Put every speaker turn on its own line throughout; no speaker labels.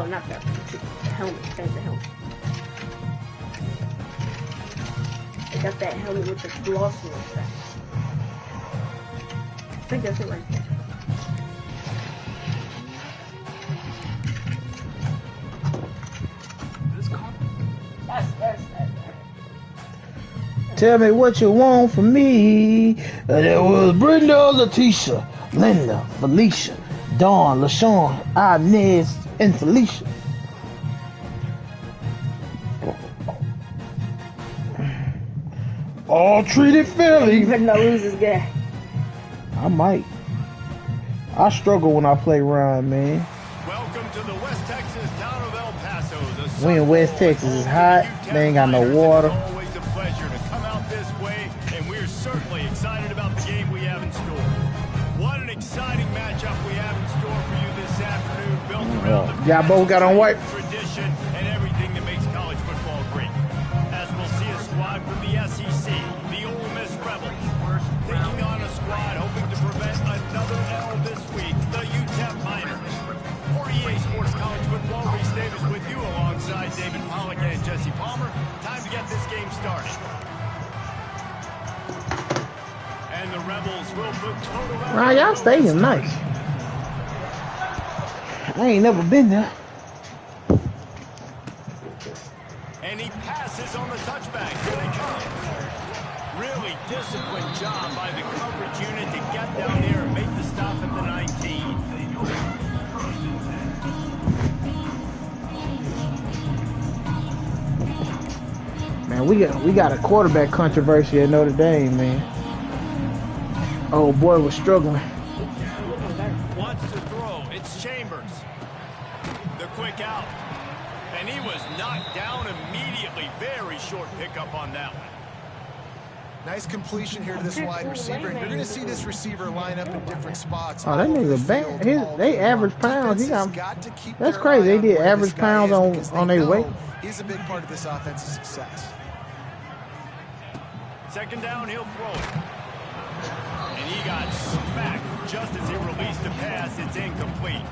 Oh, not that. The helmet. Change the helmet. They got that helmet with the gloss on the back. I think that's it right there. That's.
Tell me what you want from me. There was Brenda, Letitia, Linda, Felicia, Dawn, LaShawn, Inez, and Felicia. All treated fairly.
You better not lose this guy.
I might. I struggle when I play Ryan, man.
Welcome to the West Texas town of El Paso.
We in West Texas is hot. They ain't got no water.
It's always a pleasure to come out this way, and we're certainly excited about the game we have in store. What an exciting matchup we have in store for you this afternoon, built around the
y'all both got on white
tradition and everything that makes college football great. As we'll see a squad from the SEC, the Ole Miss Rebels, taking on a squad hoping to prevent another L this week, the UTEP Miners. For EA Sports College Football, Reese Davis with you alongside David Pollock and Jesse Palmer. Time to get this game started. And the Rebels will put total...
Ryan, y'all stadium nice. I ain't never been there.
And he passes on the touchback. Here they come. Really disciplined job by the coverage unit to get down there and make the stop at the 19.
Man, we got a quarterback controversy at Notre Dame, man. Oh boy, was struggling.
Wants to throw. It's Chambers. The quick out. And he was knocked down immediately. Very short pickup on that one.
Nice completion here to this wide receiver. And you're going to see this receiver line up in different spots.
Oh, that nigga bad. They average pounds. He got. That's crazy. They did average pounds on their weight.
He's a big part of this offense's success.
Second down, he'll throw it. And he got smacked just as he released the pass. It's incomplete.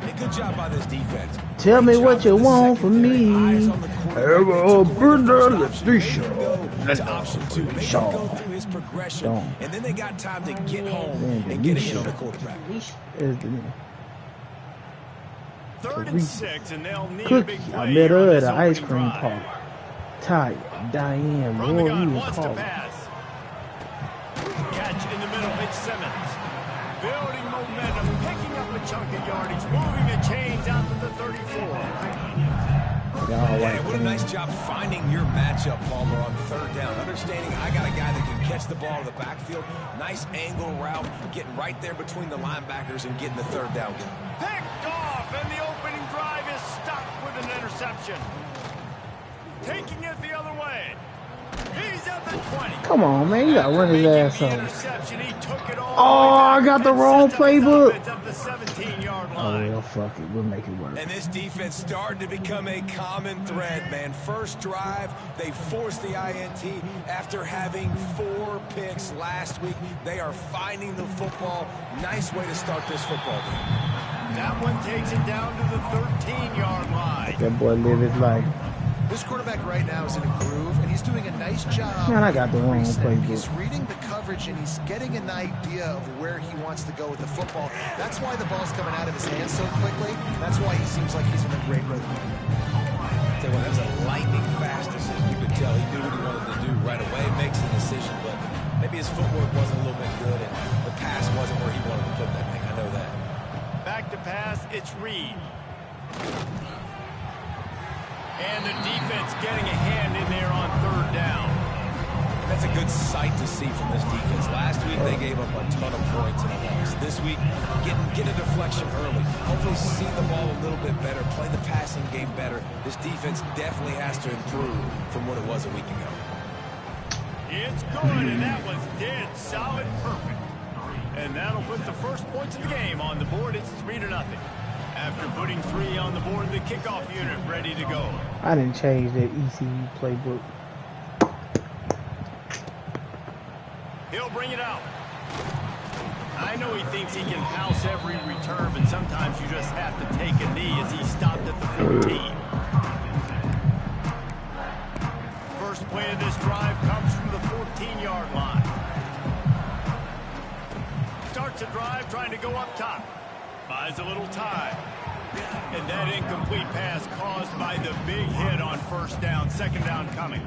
Hey, good job by this defense.
Tell me what you want from me. Brenda, Letitia.
Option two. They can go through his progression, and then they got time to get home and get a hit on the quarterback.
3rd and 6, and they'll need a
Cookie,
big
I
play
met
here on
her at
this
an ice
opening
cream
drive.
parlor. Tired, Diane,
From the
Roy,
gun,
you was
wants to
calling.
pass. Catch in the middle, it's Simmons. Building momentum, picking up a chunk of yardage, moving the chains out to the 34.
Yeah, what a nice job finding your matchup, Palmer, on 3rd down. Understanding I got a guy that can catch the ball in the backfield. Nice angle route, getting right there between the linebackers and getting the 3rd down.
Picked off, and the opening drive is stopped with an interception. Taking it the other way. He's at the 20.
Come on, man. You got to run his ass off.
He took it all
Oh, I got the wrong playbook.
at the 17-yard
Oh,
line.
well, fuck it. We'll make it work.
And this defense started to become a common thread, man. First drive, they forced the INT after having 4 picks last week. They are finding the football. Nice way to start this football game.
That one takes it down to the 13-yard line.
That boy live his life.
This quarterback right now is in a groove, and he's doing a nice job.
Man, I got the wrong playbook.
He's reading the coverage, and he's getting an idea of where he wants to go with the football. That's why the ball's coming out of his hands so quickly. That's why he seems like he's in a great rhythm.
Tell you what, that was a lightning fast decision. You could tell he knew what he wanted to do right away. Makes the decision, but maybe his footwork wasn't a little bit good, and the pass wasn't where he wanted to put that thing. I know that.
Back to pass, it's Reed. And the defense getting a hand in there on 3rd down.
And that's a good sight to see from this defense. Last week, they gave up a ton of points in a loss. This week, get a deflection early. Hopefully see the ball a little bit better, play the passing game better. This defense definitely has to improve from what it was a week ago.
It's good, and that was dead solid perfect. And that'll put the first points of the game on the board. It's 3-0. After putting 3 on the board, the kickoff unit ready to go.
I didn't change that ECU playbook.
He'll bring it out. I know he thinks he can house every return, but sometimes you just have to take a knee as he stopped at 14. First play of this drive comes from the 14-yard line. Starts a drive trying to go up top. Buys a little time. And that incomplete pass caused by the big hit on first down. Second down coming.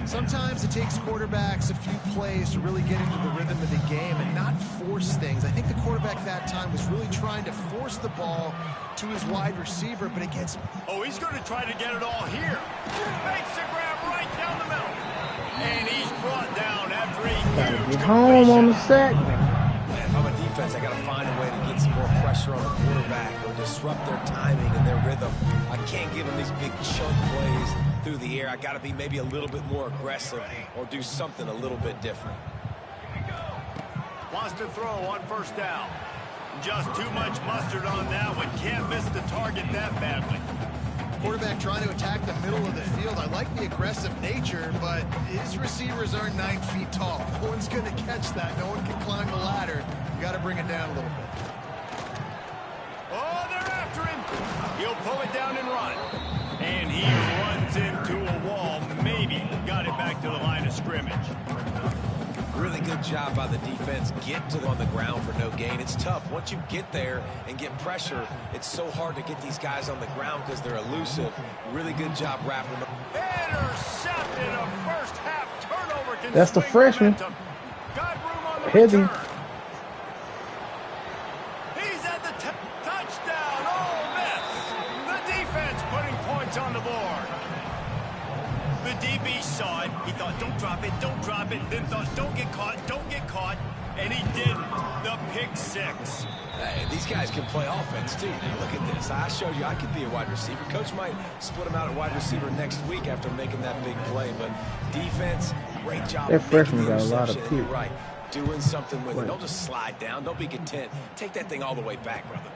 Sometimes it takes quarterbacks a few plays to really get into the rhythm of the game and not force things. I think the quarterback that time was really trying to force the ball to his wide receiver, but it gets...
Oh, he's going to try to get it all here. Makes the grab right down the middle. And he's brought down after a huge
Get home on the sack.
Man, if I'm a defense, I got to find a way to get some more pressure on the quarterback or disrupt their timing and their rhythm. I can't give them these big chunk plays through the air. I got to be maybe a little bit more aggressive or do something a little bit different.
Wants to throw on first down. Just too much mustard on that one. Can't miss the target that badly.
Quarterback trying to attack the middle of the field. I like the aggressive nature, but his receivers aren't 9 feet tall. No one's going to catch that. No one can climb the ladder. You got to bring it down a little bit.
Oh, they're after him. He'll pull it down and run. And he runs into a wall. Maybe got it back to the line of scrimmage.
Really good job by the defense. Get to on the ground for no gain. It's tough. Once you get there and get pressure, it's so hard to get these guys on the ground because they're elusive. Really good job wrapping them.
Intercepted a first half turnover.
That's the freshman.
Got room on the
Heavy.
return. He's at the touchdown. Ole Miss. The defense putting points on the board. The DB saw it. He thought, don't drop it, don't drop it. Then thought, don't get caught, don't get caught. And he didn't. The pick six.
Hey, these guys can play offense, too. Look at this. I showed you I could be a wide receiver. Coach might split him out at wide receiver next week after making that big play. But defense, great job.
That freshman got a lot of
interception. And you're
kick.
right. Doing something with it. Don't just slide down. Don't be content. Take that thing all the way back, brother.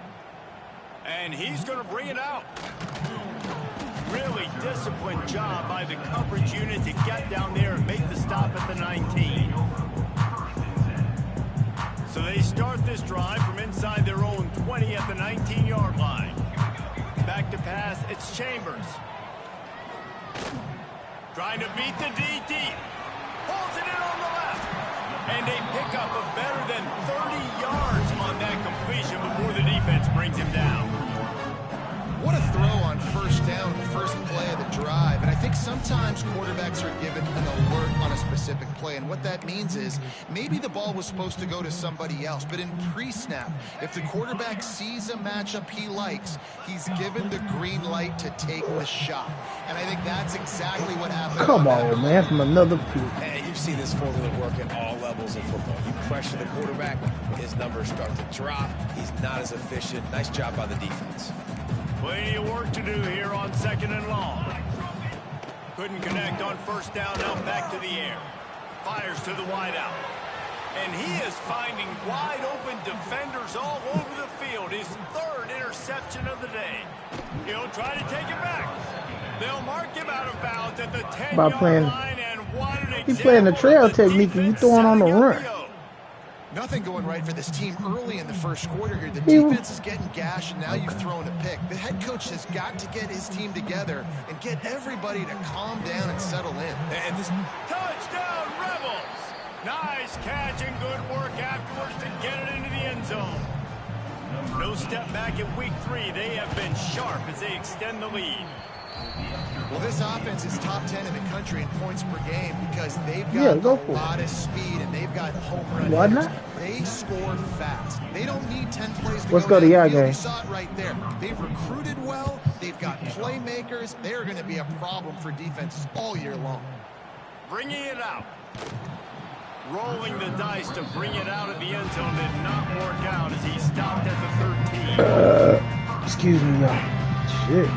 And he's going to bring it out. Really disciplined job by the coverage unit to get down there and make the stop at the 19. So they start this drive from inside their own 20 at the 19-yard line. Back to pass, it's Chambers. Trying to beat the DT. Pulls it in on the left. And a pickup of better than 30 yards on that completion before the defense brings him down.
What a throw on first down, the first play of the drive. And I think sometimes quarterbacks are given an alert on a specific play. And what that means is maybe the ball was supposed to go to somebody else. But in pre-snap, if the quarterback sees a matchup he likes, he's given the green light to take the shot. And I think that's exactly what happened.
Come on, man, from another pick.
Hey, you've seen this formula work at all levels of football. You pressure the quarterback, his numbers start to drop. He's not as efficient. Nice job by the defense.
Plenty of work to do here on second and long. Couldn't connect on first down, now back to the air. Fires to the wideout. And he is finding wide open defenders all over the field. His third interception of the day. He'll try to take it back. They'll mark him out of bounds at the 10-yard line. And what an example.
He's playing the trail technique and you throwing on the run.
Nothing going right for this team early in the first quarter here. The defense is getting gashed, and now you've thrown a pick. The head coach has got to get his team together and get everybody to calm down and settle in.
And this
Touchdown, Rebels! Nice catch and good work afterwards to get it into the end zone. No step back in week 3. They have been sharp as they extend the lead.
Well, this offense is top 10 in the country in points per game because they've got a lot of speed and they've got home run
Why
hitters.
not?
They score fast. They don't need 10 plays to
Let's
go
go to
down
your
the field.
game.
You saw it right there. They've recruited well. They've got playmakers. They're going to be a problem for defenses all year long.
Bringing it out. Rolling the dice to bring it out of the end zone did not work out as he stopped at the 13.
Excuse me, y'all. Shit.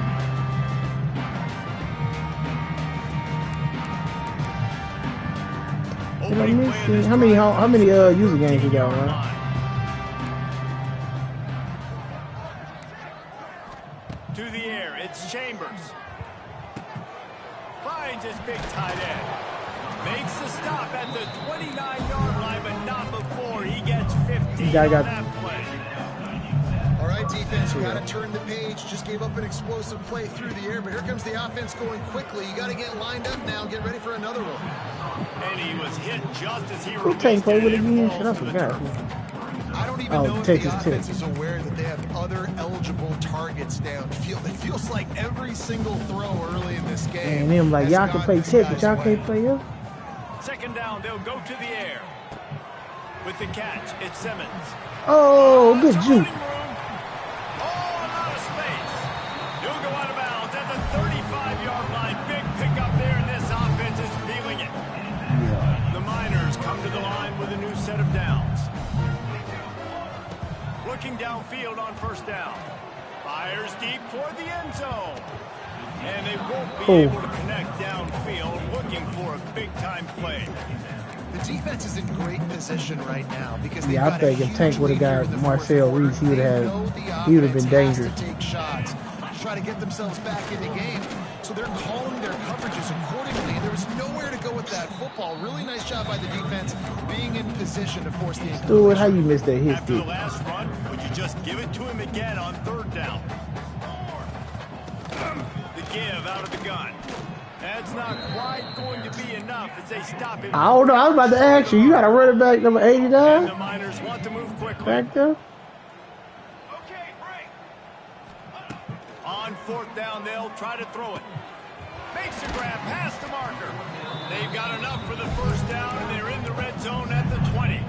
How many user games you got, man?
To the air, it's Chambers. Finds his big tight end. Makes the stop at the 29-yard line, but not before he gets 15 on that play.
All right, right, defense. You got to turn the page. Just gave up an explosive play through the air, but here comes the offense going quickly. You got to get lined up now and get ready for another one.
And he was hit just as he
Who Tank play with again? Shit, I
falls to the
forgot.
turf.
I don't even know if
Texas
the
Tech.
offense is aware that they have other eligible targets downfield. It feels like every single throw early in this game.
And them like,
has
y'all can
gone
play
this
Tech, but
guy's
y'all
way.
can't play us.
Second down, they'll go to the air. With the catch, it's Simmons.
Oh, good juke.
Oh, a lot of space. He'll go out of bounds at the 35-yard line. Big pickup there, and this offense is feeling it.
Yeah.
The Miners come to the line with a new set of downs. Looking downfield on first down. Fires deep toward the end zone. And they won't be able to connect downfield, looking for a big-time play.
The defense is in great position right now because they've
Yeah, I
got
think
a
if
huge
Tank would have
lead here
got
in the
Marcel
fourth
Reese, he would
quarter.
have
They know
had.
the
He would have been
offense has
dangerous.
to take shots, try to get themselves back in the game. So they're calling their coverages accordingly. And there was nowhere to go with that football. Really nice job by the defense being in position to force the
Stuart, how you missed that hit
After the
stick?
last run, would you just give it to him again on third down? The give out of the gun. That's not quite going to be enough as they stop him.
I don't know. I was about to ask you. You got a running back number
And the
89
Miners want to move quickly.
back there?
On fourth down, they'll try to throw it. Makes a grab past the marker. They've got enough for the first down, and they're in the red zone at the 20.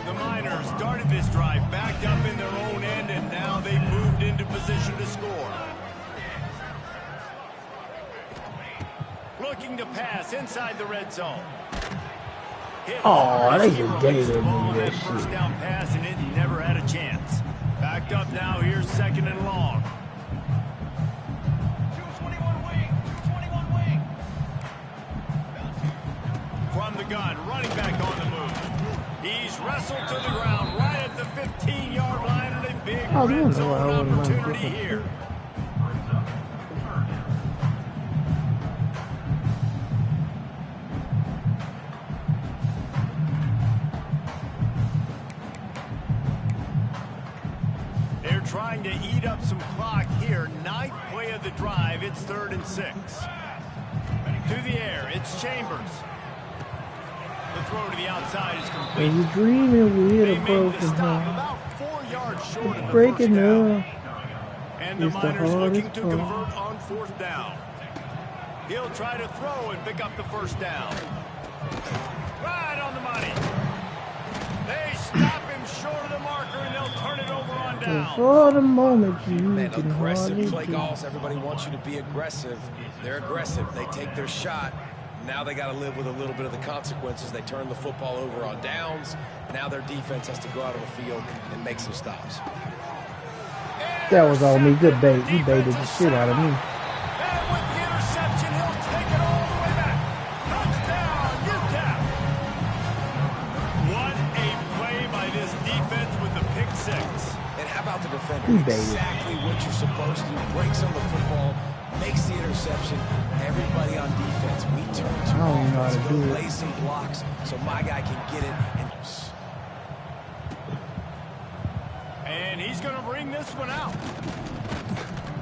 The Miners started this drive backed up in their own end, and now they've moved into position to score. Looking to pass inside the red zone. Hit
Oh,
hard
they
as he
just
released
gave
the ball
me
on
that
that first
shit.
down pass, and it never had a chance. Backed up now, here's second and long. From the gun, running back on the move. He's wrestled to the ground right at the 15-yard line, and a big
Oh,
red
no,
zone
I wouldn't mind
opportunity
different.
here. They're trying to eat up some clock here. Ninth play of the drive. It's 3rd and 6. To the air, it's Chambers. The throw to the outside is complete.
And you dreaming we hit
They
a
make
broken
the stop
heart.
about 4 yards short of the first
Breaking
down.
up.
And the
It's the
Miners looking
hardest
to
part.
convert on fourth down. He'll try to throw and pick up the first down. Right on the money. They stop him short of the marker, and they'll turn it over on down.
For the moment you
Man,
can
aggressive
hardly
play
do.
calls. Everybody wants you to be aggressive. They're aggressive. They take their shot. Now they got to live with a little bit of the consequences. They turn the football over on downs. Now their defense has to go out on the field and make some stops.
That was on me. Good bait. He baited the shit out of me.
And with the interception, he'll take it all the way back. Touchdown, UTEP. What a play by this defense with the pick six.
And how about the defender?
He baited.
Exactly what you're supposed to do. Breaks on the football, makes the interception. Everybody on defense, we turn to
I don't know how
offense,
to
go
do it.
lay some blocks so my guy can get it.
And he's going to bring this one out.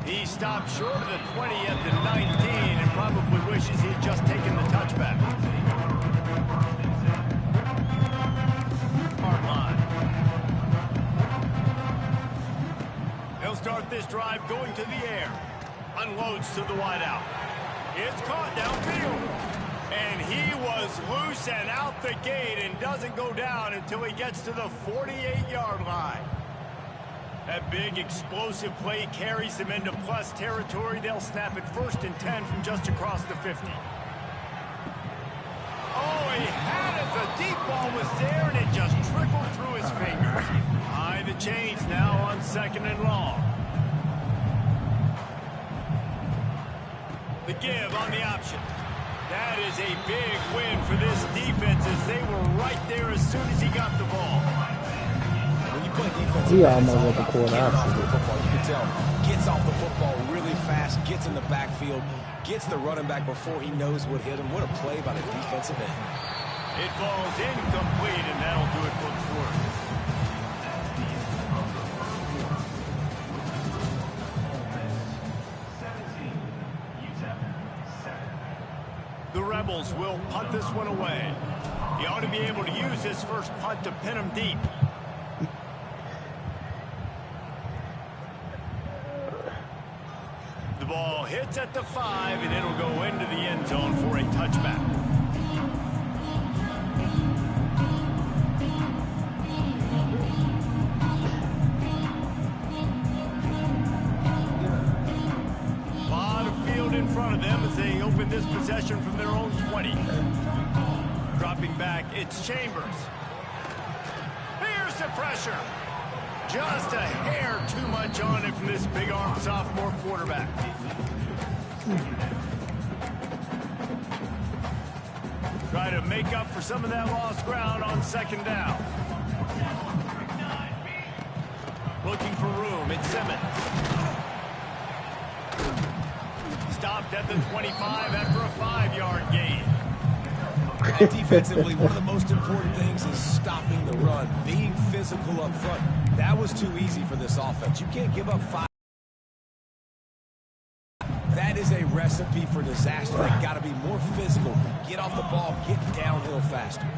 He stopped short of the 20 at the 19 and probably wishes he'd just taken the touchback. Hard line. They'll start this drive going to the air. Unloads to the wideout. It's caught downfield. And he was loose and out the gate and doesn't go down until he gets to the 48-yard line. That big explosive play carries them into plus territory. They'll snap it 1st and 10 from just across the 50. Oh, he had it. The deep ball was there, and it just trickled through his fingers. High the chains now on 2nd and long. The give on the option. That is a big win for this defense as they were right there as soon as he got the ball.
When you play defense,
He almost at the quarter.
Gets off the football. You can tell. Gets off the football really fast. Gets in the backfield. Gets the running back before he knows what hit him. What a play by the defensive end.
It falls incomplete, and that'll do it for the quarter. Rebels will punt this one away. He ought to be able to use his first punt to pin him deep. The ball hits at the 5, and it'll go into the end zone for a touchback. In front of them as they open this possession from their own 20. Dropping back, it's Chambers. Here's the pressure. Just a hair too much on it from this big-armed sophomore quarterback. Try to make up for some of that lost ground on second down. Looking for room, it's Simmons. Stopped at the 25 after a 5-yard gain.
And defensively, one of the most important things is stopping the run, being physical up front. That was too easy for this offense. You can't give up 5. That is a recipe for disaster. They've got to be more physical, get off the ball, get downhill faster.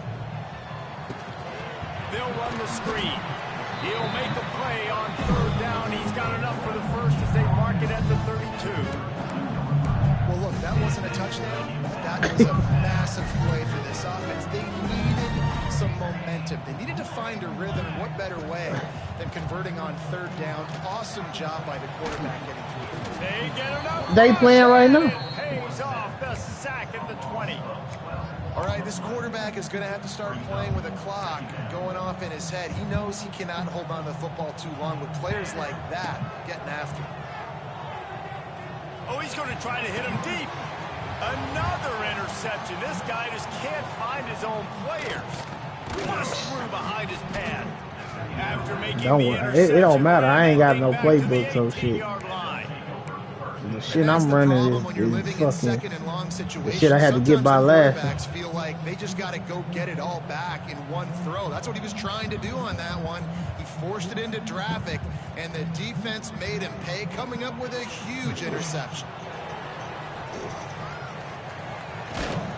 They'll run the screen. He'll make a play on third down. He's got enough for the first as they mark it at the 32.
Well, look, that wasn't a touchdown. That was a massive play for this offense. They needed some momentum. They needed to find a rhythm. What better way than converting on third down? Awesome job by the quarterback getting through.
They get enough.
They playing right now.
Pays off the sack at the 20.
All right, this quarterback is going to have to start playing with a clock going off in his head. He knows he cannot hold on to the football too long with players like that getting after him.
Oh, he's going to try to hit him deep. Another interception. This guy just can't find his own players. What a screw behind his pad. After making the interception,
it don't matter. I ain't got no playbook, so shit. The shit I'm running is fucking the shit I had to get by last.
Feel like they just got to go get it all back in one throw. That's what he was trying to do on that one. He forced it into traffic, and the defense made him pay, coming up with a huge interception.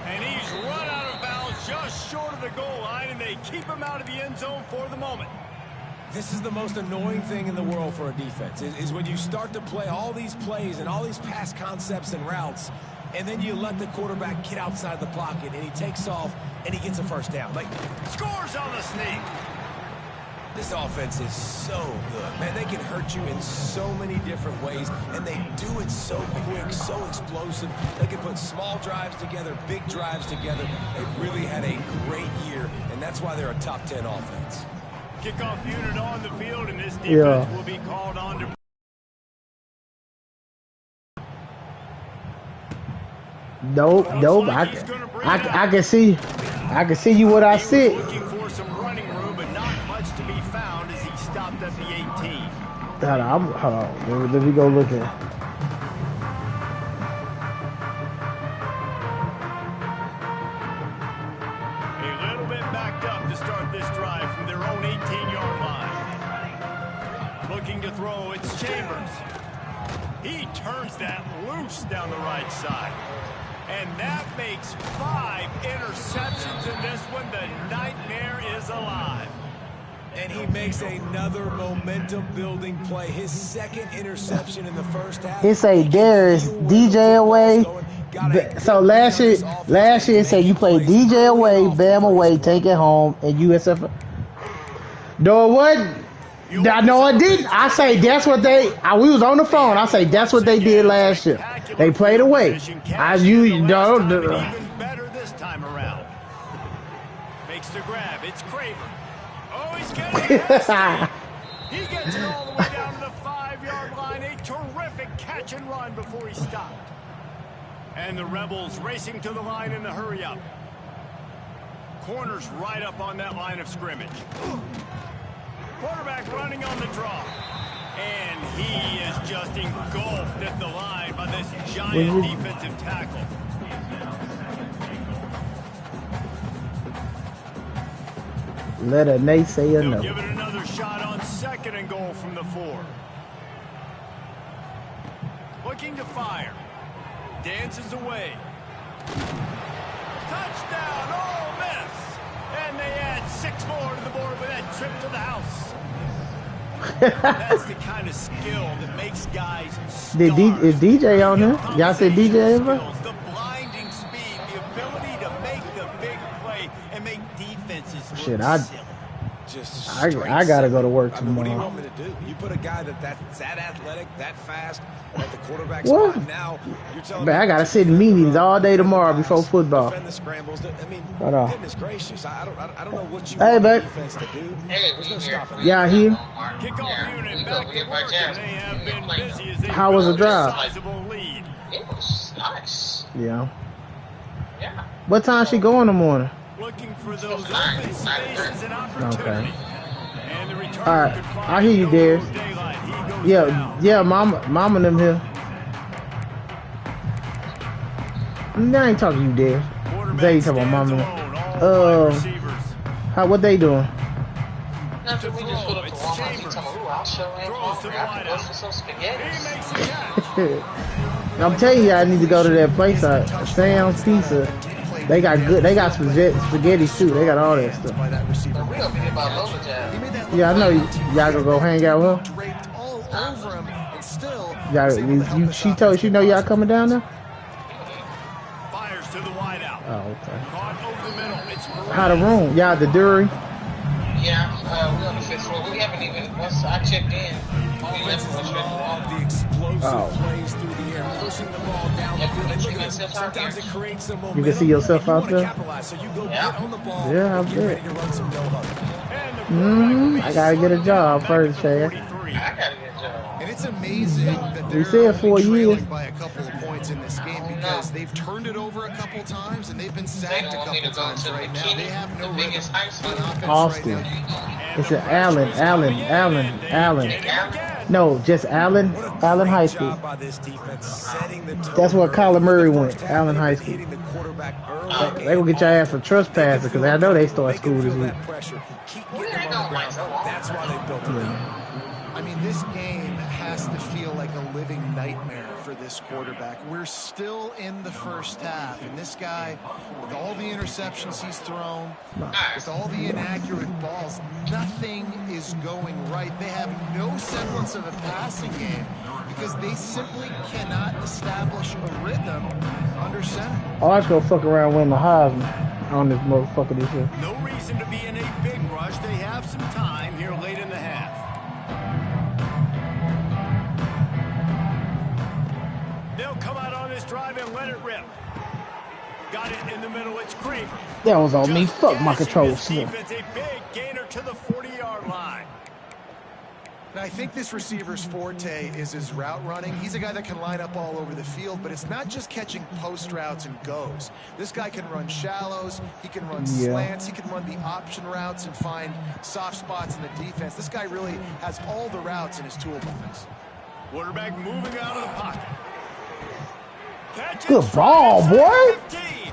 And he's run out of bounds just short of the goal line, and they keep him out of the end zone for the moment.
This is the most annoying thing in the world for a defense, is when you start to play all these plays and all these pass concepts and routes, and then you let the quarterback get outside the pocket, and he takes off, and he gets a first down. Like,
scores on the sneak.
This offense is so good. Man, they can hurt you in so many different ways, and they do it so quick, so explosive. They can put small drives together, big drives together. They've really had a great year, and that's why they're a top 10 offense.
Kickoff unit on the field, and this defense will be called on to...
Nope. I can see you what I see.
Looking for some running room, but not much to be found as he stopped at the 18.
Hold on. Let me go look at.
A little bit backed up to start this drive from their own 18-yard line. Looking to throw, it's Chambers. He turns that loose down the right side. And that makes 5 interceptions in this one. The nightmare is alive.
And he makes another momentum-building play. His second interception in the first half.
He say Darius DJ away. So last year it said you play DJ away, Bam away, take it home, and USF. No, what? No, it didn't. I say that's what they. We was on the phone. I say that's what they did last year. They played away.
Even better this time around. Makes the grab. It's Craver. Oh, he's getting it. He gets it all the way down to the 5-yard line. A terrific catch and run before he stopped. And the Rebels racing to the line in the hurry-up. Corners right up on that line of scrimmage. Quarterback running on the draw. And he is just engulfed at the line by this giant defensive tackle.
Let a naysayer know.
Give it another shot on second and goal from the 4. Looking to fire. Dances away. Touchdown, Ole Miss. And they add 6 more to the board with that trip to the house. That's the kind of skill that makes guys stars.
Is DJ on here? Y'all said DJ ever?
The blinding speed, the ability to make the big play and make defenses look
Shit,
silly.
Just
I gotta go to work
I mean, what do you
tomorrow.
want me to do? You put a guy that's that athletic, that fast, at the quarterback
What?
spot. Now you're telling
Man,
me
I gotta sit in meetings all day tomorrow before football.
defend the scrambles. I mean,
Hold on.
goodness gracious, I don't know what you
Hey,
want the
babe.
defense to do.
Hey,
There's no
we
stopping
here.
that.
Y'all here?
Kickoff unit back to work, and they have been busy as they
How was the
build a
drive?
sizable lead.
It was nice.
Yeah.
Yeah.
What time she go in the morning?
Looking for those open spaces and opportunity.
Okay.
And the return
All right.
could find
I hear you,
no
Darius.
daylight. He goes
Yeah,
down.
yeah, mama them here. I ain't talking to you, Darius.
Quarterback
They talking about
stands
mama.
alone, all wide receivers.
What they doing?
Nothing, we just put up to
It's
Walmart. He
Chambers.
told me, ooh, I'll show him
Throws to the
hungry. I can go
wideout.
for some
He
spaghetti.
makes the catch.
I'm telling you, I need to go to that place, Sam's Pizza. They got spaghetti too. They got all that stuff.
By that receiver.
But we gonna be here by Lola Jab.
He made that
Yeah, I know
look
y'all gonna go hang out with her.
draped all over him, and still
Y'all,
was able to help this
she
offense
know y'all coming down there.
Fires to the wideout.
Oh, okay.
Caught over the middle. It's
How the room? Y'all the Dury?
Yeah, we on the 5th floor. We haven't even, once I checked in, we left
Offenses
the
love the explosive
Oh.
plays through the air, pushing the ball down the
Yeah,
field. And
you
look
can
at
see
it,
yourself out
sometimes
there.
it creates some
You
momentum.
can see yourself
and you
out
wanna
there?
capitalize, so you go
Yeah.
get on the ball
Yeah, I
and get ready
bet.
to run some no huddle.
And the quarterback will be
I gotta get a job first, Chad.
43.
I gotta get a job.
And it's amazing that
We
they're
said 4
only trailing
years.
by a couple of points in this game because they've turned it over a couple times and they've been sacked a
don't want me
couple
to go
times
to
right now.
McKinney,
They have no
the
rhythm
biggest high school.
on offense
Austin.
right now.
And
It's
the
an
pressure is coming in,
Allen.
and they get him again.
No, just Allen.
What a
Allen
great
High School.
job by this defense, setting the tone
That's where
early.
Kyler Murray
In the
went,
first half,
Allen
they've
High
been
School.
hitting the quarterback early
They gonna get your ass for
and
trespassing
often.
because I know they start
They
school
can
this
feel
week.
that pressure. Keep
We
getting
ain't
them on the
gonna
ground.
win.
That's why they built it.
I mean, this game has to feel like a living nightmare for this quarterback. We're still in the first half, and this guy, with all the interceptions he's thrown, with all the inaccurate balls, nothing is going right. They have no semblance of a passing game because they simply cannot establish a rhythm under center.
Arch gonna fuck around winning the Heisman on this motherfucker this year.
No reason to be in a big rush. They have some time here late in the half. They'll come out on this drive and let it rip. Got it in the middle. It's Craver.
That was on me.
Just
Fuck my
gashing
control
this
slip.
defense, a big gainer to the 40-yard line.
And I think this receiver's forte is his route running. He's a guy that can line up all over the field, but it's not just catching post routes and goes. This guy can run shallows, he can run slants, he can run the option routes and find soft spots in the defense. This guy really has all the routes in his toolbox.
Quarterback moving out of the pocket. Catches
Good ball,
from
boy.
15.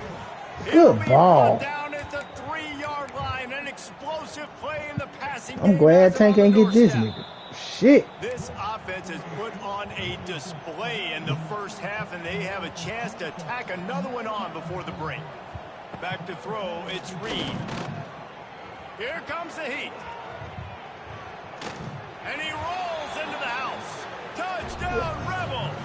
Good
He'll be
ball.
brought down at the 3-yard line. An explosive play in the passing
I'm
game
glad
has him
Tank
on
ain't
the
get this
doorstep.
nigga. Shit.
This offense has put on a display in the first half, and they have a chance to tack another one on before the break. Back to throw, it's Reed. Here comes the heat. And he rolls into the house. Touchdown, Rebels!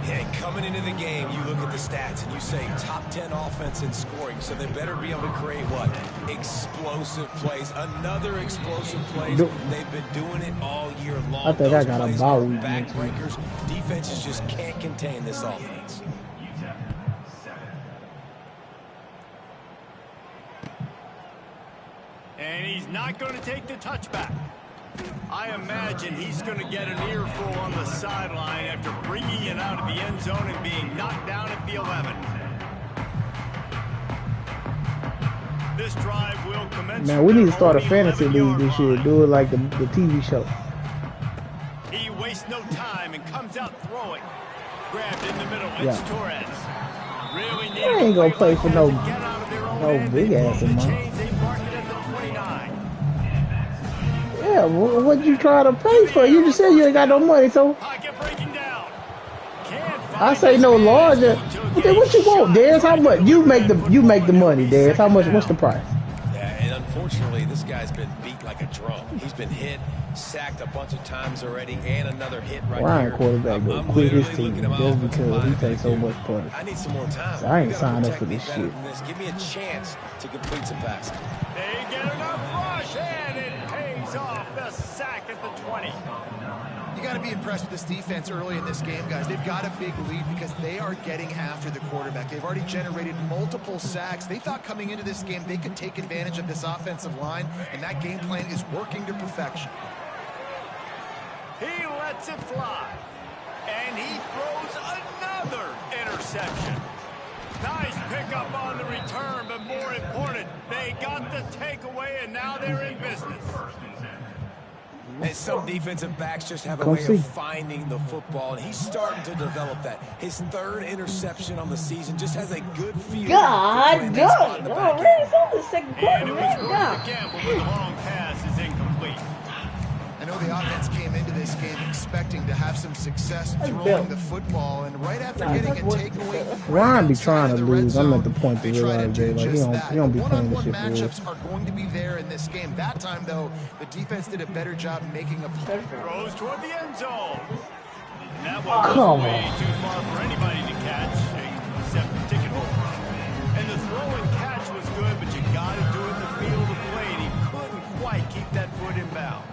Yeah, coming into the game, you look at the stats and you say top 10 offense in scoring, so they better be able to create what? Explosive plays. Another explosive plays. They've been doing it all year long.
I think I
Those
got a
plays
bye
are
week next week.
backbreakers. Defenses just can't contain this offense.
And he's not going to take the touchback. I imagine he's going to get an earful on the sideline after bringing it out of the end zone and being knocked down at the 11. This drive will commence.
Man, we need to start a
from
fantasy
the
league
11-yard
this year.
line.
Do it like the TV show.
He wastes no time and comes out throwing. Grabbed in the middle. It's
Yeah.
Torres. Really needed
I ain't
to
gonna play
like
for
that
no-
to get out of their own
no
end.
big
They
ass
pull the
amount.
chains. They mark it at the 29.
Yeah, what'd you try to pay for? You just said you ain't got no money, so
Pocket breaking down. Can't find
I say no larger. But then what you want, Dez? How much? You make the money, Dez. How much? What's the price?
Yeah, and unfortunately, this guy's been beat like a drum. He's been hit, sacked a bunch of times already, and another hit right
Ryan
here.
quarterback go quit his team just because he takes so much punch.
I need some more time.
I ain't signed up for this shit.
Give me a chance to complete some passes.
They get enough rush, and it pays off. The sack at the 20.
You got to be impressed with this defense early in this game, guys. They've got a big lead because they are getting after the quarterback. They've already generated multiple sacks. They thought coming into this game they could take advantage of this offensive line, and that game plan is working to perfection.
He lets it fly, and he throws another interception. Nice pickup on the return, but more important, they got the takeaway, and now they're in business.
And some defensive backs just have a way of finding the football, and he's starting to develop that. His third interception on the season just has a good feel.
God dang! Oh, really? It's on the second quarter.
And it was worth the gamble, but the long pass is incomplete.
I know the offense came into this game expecting to have some success throwing the football, and right after getting a takeaway,
Ryan be trying to lose. I'm at the point to realize that like he don't be playing this shit for real.
Matchups are going to be there in this game. That time, though, the defense did a better job making a play.
Throws toward the end zone. And that one was way too far for anybody to catch, except the ticket holder. And the throw and catch was good, but you got to do it in the field of play, and he couldn't quite keep that foot in bounds.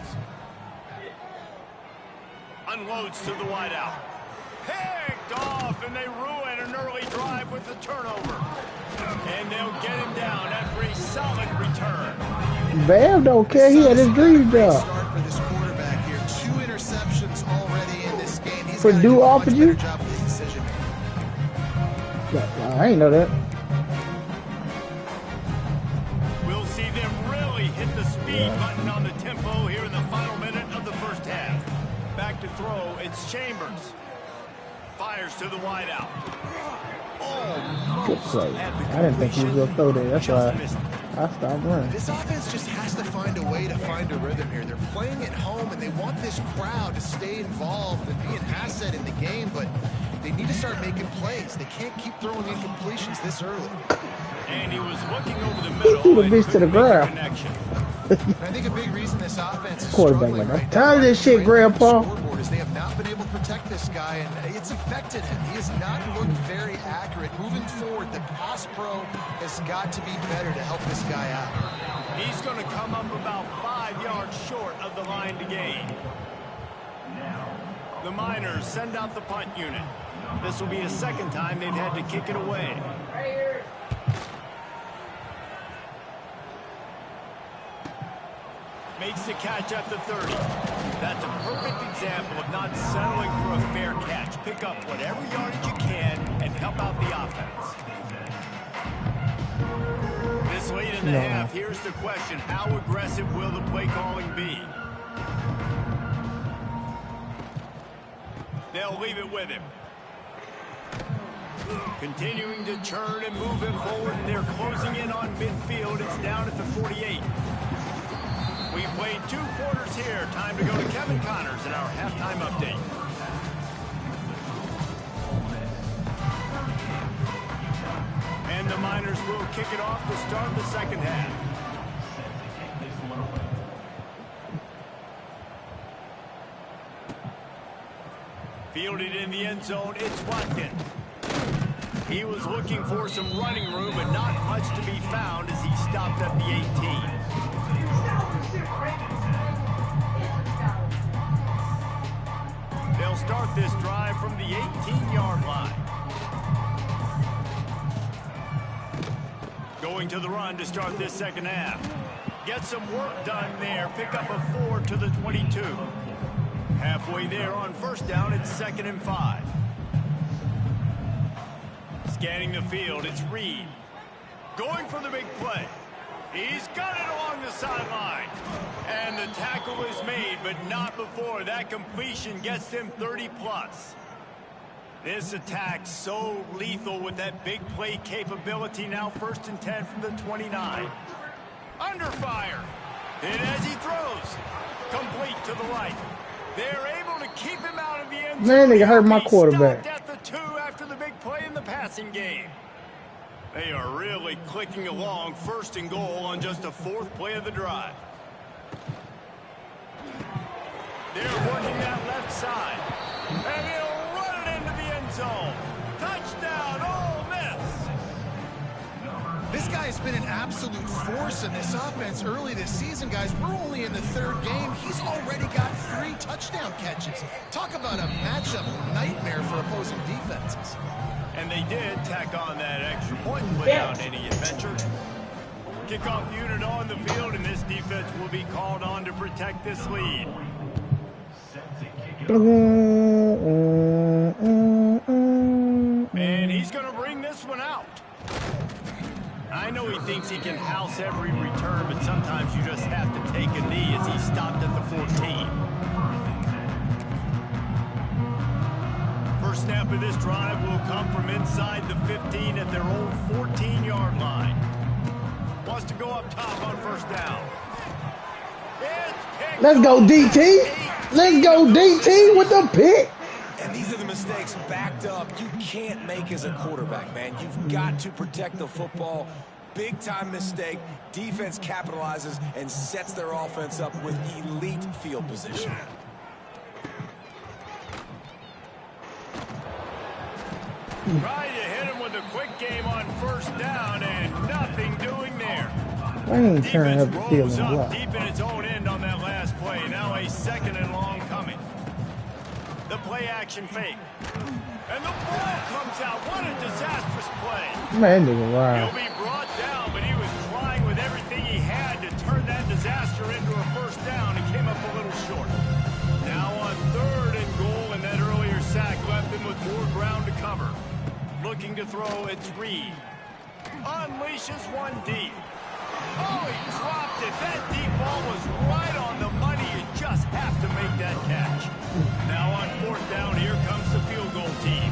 Unloads to the wideout. Picked off, and they ruin an early drive with the turnover. And they'll get him down after a solid return.
Bam don't care. He had his dream job.
Start for this quarterback here. 2 interceptions already in this game. He's
Purdue offered you?
job with his decision.
I ain't know that.
We'll see them really hit the speed button on the tempo here in the final minute of the first half. Back to throw, it's Chambers. Fires to the wideout.
Good play. I didn't think he was going to throw there. That's why I stopped running.
This offense just has to find a way to find a rhythm here. They're playing at home, and they want this crowd to stay involved and be an asset in the game, but they need to start making plays. They can't keep throwing incompletions this early.
And he was looking over the middle.
He threw the bitch to the ground.
I think a big reason this offense is
Quarterback
struggling
like, I'm
right
tired of this shit, Grandpa.
Is they have not been able to protect this guy, and it's affected him. He has not looked very accurate. Moving forward, the pass pro has got to be better to help this guy out.
He's going to come up about 5 yards short of the line to gain. The Miners send out the punt unit. This will be a second time they've had to kick it away. Makes the catch at the 30. That's a perfect example of not settling for a fair catch. Pick up whatever yardage you can and help out the offense. This late in the half, here's the question. How aggressive will the play calling be? They'll leave it with him. Continuing to churn and move him forward. They're closing in on midfield. It's down at the 48. We've played 2 quarters here. Time to go to Kevin Connors in our halftime update. And the Miners will kick it off to start the second half. Fielded in the end zone, it's Watkins. He was looking for some running room, but not much to be found as he stopped at the 18. They'll start this drive from the 18-yard line. Going to the run to start this second half. Get some work done there. Pick up a 4 to the 22. Halfway there on first down, it's 2nd and 5. Scanning the field, it's Reed. Going for the big play. He's got it along the sideline. And the tackle is made, but not before that completion gets them 30+. This attack so lethal with that big play capability. Now 1st and 10 from the 29. Under fire. And as he throws, complete to the right. They're able to keep him out of the end zone.
Man, nigga hurt my quarterback.
At the 2 passing game. They are really clicking along, 1st and goal on just the 4th play of the drive. They're working that left side. And he'll run it into the end zone. Touchdown, Ole Miss!
This guy has been an absolute force in this offense early this season, guys. We're only in the 3rd game. He's already got 3 touchdown catches. Talk about a matchup nightmare for opposing defenses.
And they did tack on that extra point without any adventure. Kickoff unit on the field, and this defense will be called on to protect this lead. And he's going to bring this one out. I know he thinks he can house every return, but sometimes you just have to take a knee as he stopped at the 14. First snap of this drive will come from inside the 15 at their own 14-yard line. Wants to go up top on 1st down.
Let's go, DT. Let's go, DT with the pick.
And these are the mistakes backed up you can't make as a quarterback, man. You've got to protect the football. Big-time mistake. Defense capitalizes and sets their offense up with elite field position.
Trying to hit him with a quick game on 1st down, and nothing doing there.
I ain't turning up the field
Defense
and
rolls up
block.
deep in its own end on that last play. Now a 2nd and long coming. The play action fake. And the ball comes out. What a disastrous play.
Man, nigga, wow.
He'll be brought down, but he was trying with everything he had to turn that disaster into a 1st down and came up a little short. Now on 3rd and goal, and that earlier sack left him with more ground to cover. Looking to throw, it's Reed. Unleashes one deep. Oh, he dropped it. That deep ball was right on the money. You just have to make that catch. Now on 4th down, here comes the field goal team.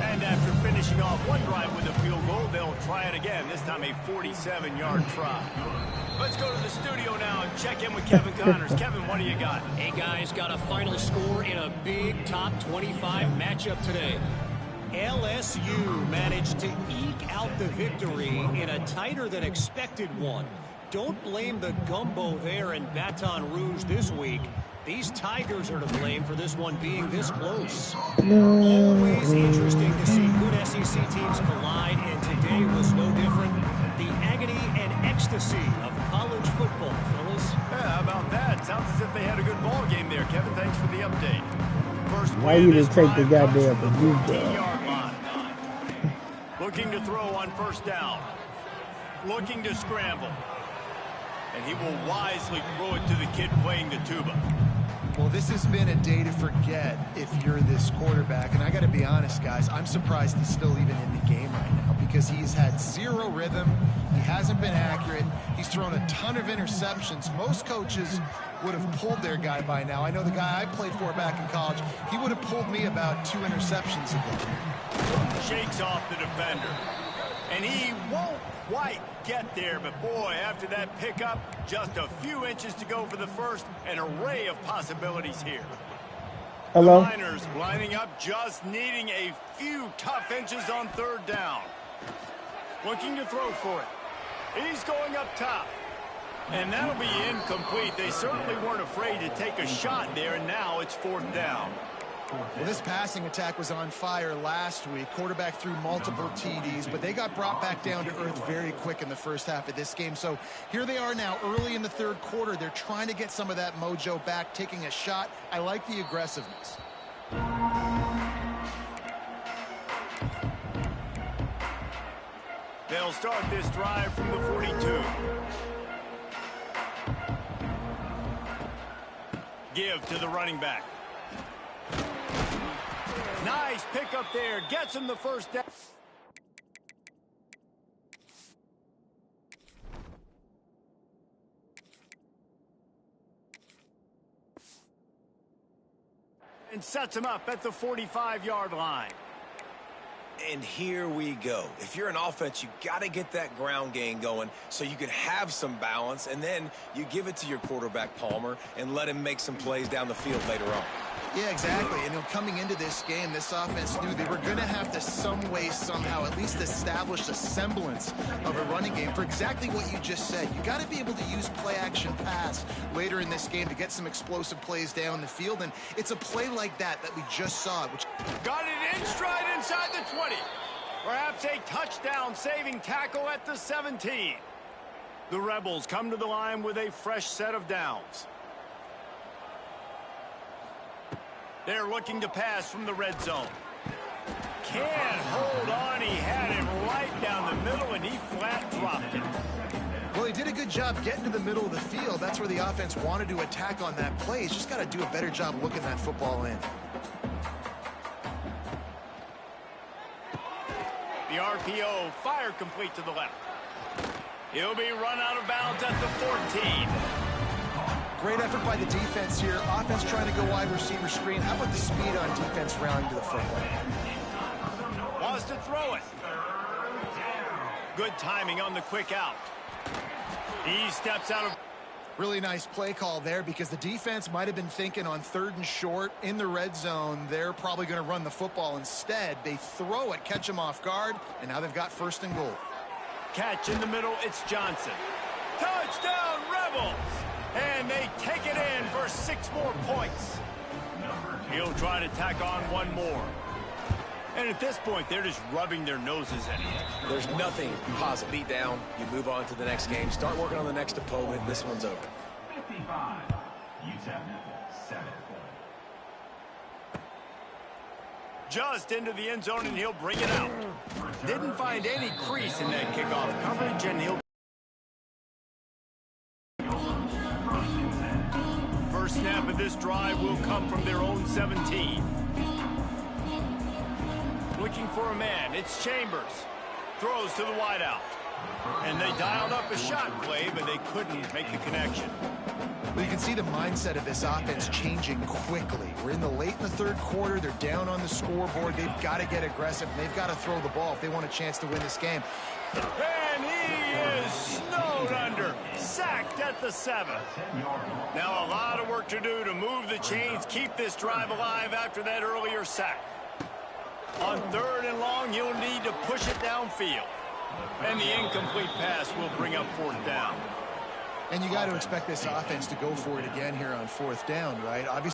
And after finishing off one drive with a field goal, they'll try it again, this time a 47-yard try. Let's go to the studio now and check in with Kevin Connors. Kevin, what do you got?
Hey, guys, got a final score in a big top 25 matchup today. LSU managed to eke out the victory in a tighter than expected one. Don't blame the gumbo there in Baton Rouge this week. These Tigers are to blame for this one being this close. Always interesting to see good SEC teams collide, and today was no different. The agony and ecstasy of college football, fellas.
Yeah, how about that? Sounds as if they had a good ball game there. Kevin, thanks for the update. First
Why you didn't take the goddamn producer?
14-yard line. Looking to throw on 1st down. Looking to scramble. And he will wisely throw it to the kid playing the tuba.
Well, this has been a day to forget if you're this quarterback. And I got to be honest, guys, I'm surprised he's still even in the game right now because he's had 0 rhythm. He hasn't been accurate. He's thrown a ton of interceptions. Most coaches would have pulled their guy by now. I know the guy I played for back in college, he would have pulled me about 2 interceptions ago.
Shakes off the defender. And he won't quite get there, but boy, after that pickup, just a few inches to go for the first, an array of possibilities here.
Hello?
The Niners lining up, just needing a few tough inches on 3rd down. Looking to throw for it. He's going up top. And that'll be incomplete. They certainly weren't afraid to take a shot there, and now it's 4th down.
Well, this passing attack was on fire last week. Quarterback threw multiple TDs, but they got brought back down to earth very quick in the first half of this game. So here they are now early in the 3rd quarter. They're trying to get some of that mojo back, taking a shot. I like the aggressiveness.
They'll start this drive from the 42. Give to the running back. Nice pickup there. Gets him the 1st down. And sets him up at the 45-yard line.
And here we go. If you're an offense, you got to get that ground game going so you can have some balance, and then you give it to your quarterback, Palmer, and let him make some plays down the field later on.
Yeah, exactly. And coming into this game, this offense knew they were going to have to some way, somehow, at least establish a semblance of a running game for exactly what you just said. You got to be able to use play-action pass later in this game to get some explosive plays down the field, and it's a play like that we just saw. Which
Got it in stride inside the 20. Perhaps a touchdown-saving tackle at the 17. The Rebels come to the line with a fresh set of downs. They're looking to pass from the red zone. Can't hold on. He had him right down the middle, and he flat dropped it.
Well, he did a good job getting to the middle of the field. That's where the offense wanted to attack on that play. He's just got to do a better job looking that football in.
The RPO fire complete to the left. He'll be run out of bounds at the 14.
Great effort by the defense here. Offense trying to go wide receiver screen. How about the speed on defense rallying to the football?
Wants to throw it. Good timing on the quick out. He steps out of...
Really nice play call there because the defense might have been thinking on 3rd and short in the red zone. They're probably going to run the football instead. They throw it, catch them off guard, and now they've got 1st and goal.
Catch in the middle, it's Johnson. Touchdown, Rebels! And they take it in for 6 more points. He'll try to tack on one more. And at this point, they're just rubbing their noses at it.
There's nothing positive. Beat down, you move on to the next game. Start working on the next opponent. This one's over.
55, UTEP, 7 points.
Just into the end zone, and he'll bring it out. Didn't find any crease in that kickoff coverage, and he'll... First snap of this drive will come from their own 17. Looking for a man, it's Chambers. Throws to the wideout. And they dialed up a shot play, but they couldn't make the connection.
Well, you can see the mindset of this offense changing quickly. We're in the 3rd quarter. They're down on the scoreboard. They've got to get aggressive. They've got to throw the ball if they want a chance to win this game.
And he is snowed under. Sacked at the 7. Now a lot of work to do to move the chains, keep this drive alive after that earlier sack. On 3rd and long, you'll need to push it downfield. And the incomplete pass will bring up 4th down.
And you got to expect this offense to go for it again here on 4th down, right? Obviously.